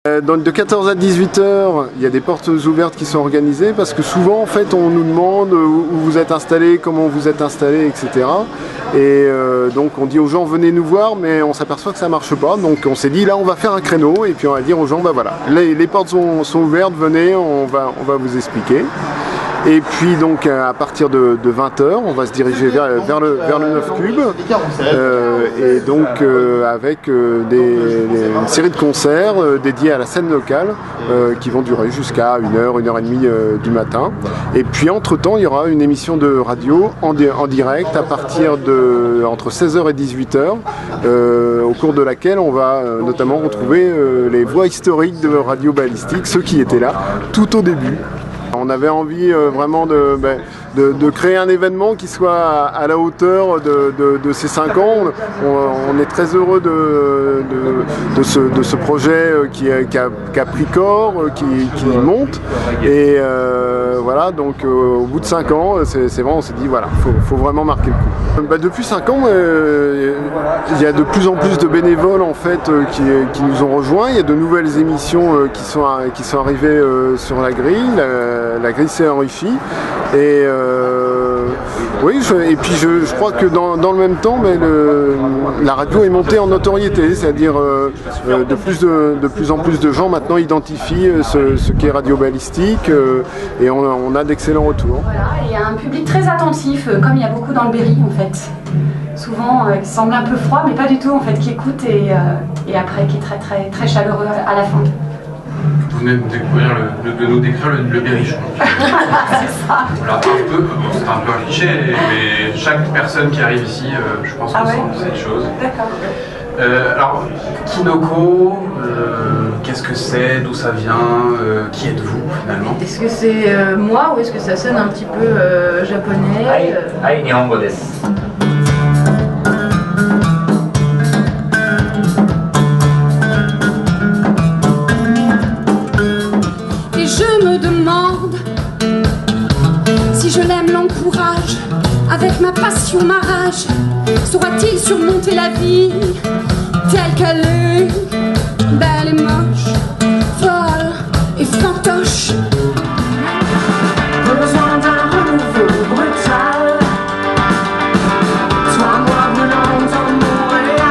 Donc de 14 à 18 heures, il y a des portes ouvertes qui sont organisées parce que souvent en fait on nous demande où vous êtes installé, comment vous êtes installé, etc. Et donc on dit aux gens venez nous voir, mais on s'aperçoit que ça marche pas. Donc on s'est dit là on va faire un créneau et puis on va dire aux gens bah voilà, les portes sont ouvertes, venez, on va vous expliquer. Et puis donc à partir de 20h, on va se diriger vers le 9 Cube et donc avec une série de concerts dédiés à la scène locale qui vont durer jusqu'à 1h, 1h30 du matin. Et puis entre-temps, il y aura une émission de radio en direct à partir de entre 16h et 18h au cours de laquelle on va notamment retrouver les voix historiques de Radio Balistique, ceux qui étaient là tout au début. On avait envie vraiment de créer un événement qui soit à la hauteur de ces 5 ans. On est très heureux de ce projet qui a pris corps, qui monte. Et voilà, donc au bout de 5 ans, c'est vrai, on s'est dit voilà, faut vraiment marquer le coup. Depuis 5 ans, il y a de plus en plus de bénévoles en fait qui nous ont rejoints. Il y a de nouvelles émissions qui sont arrivées sur la grille. La grille s'est enrichie et oui, et puis je crois que dans le même temps, la radio est montée en notoriété, c'est-à-dire de plus en plus de gens maintenant identifient ce qu'est Radio Balistique et on a d'excellents retours. Voilà, il y a un public très attentif, comme il y a beaucoup dans le Berry en fait. Souvent, qui semble un peu froid, mais pas du tout en fait, qui écoute et après qui est très très très chaleureux à la fin. Vous venez de nous décrire le Berry, je crois. C'est ça. Voilà, c'est un peu un cliché, mais chaque personne qui arrive ici, je pense, ressent cette chose. D'accord. Alors, Kinoko, qu'est-ce que c'est, d'où ça vient, qui êtes-vous finalement? Est-ce que c'est moi ou est-ce que ça sonne un petit peu japonais? Nihongo desu. Je me demande si je l'aime, l'encourage, avec ma passion, ma rage, saura-t-il surmonter la vie telle qu'elle est, belle et moche, folle et fantoche. Besoin d'un renouveau brutal, toi, moi, brûlant dans Montréal.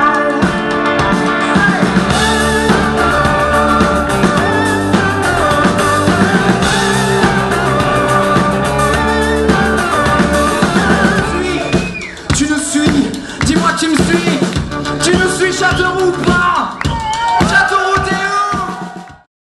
Tu me suis, dis-moi tu me suis Châteauroux.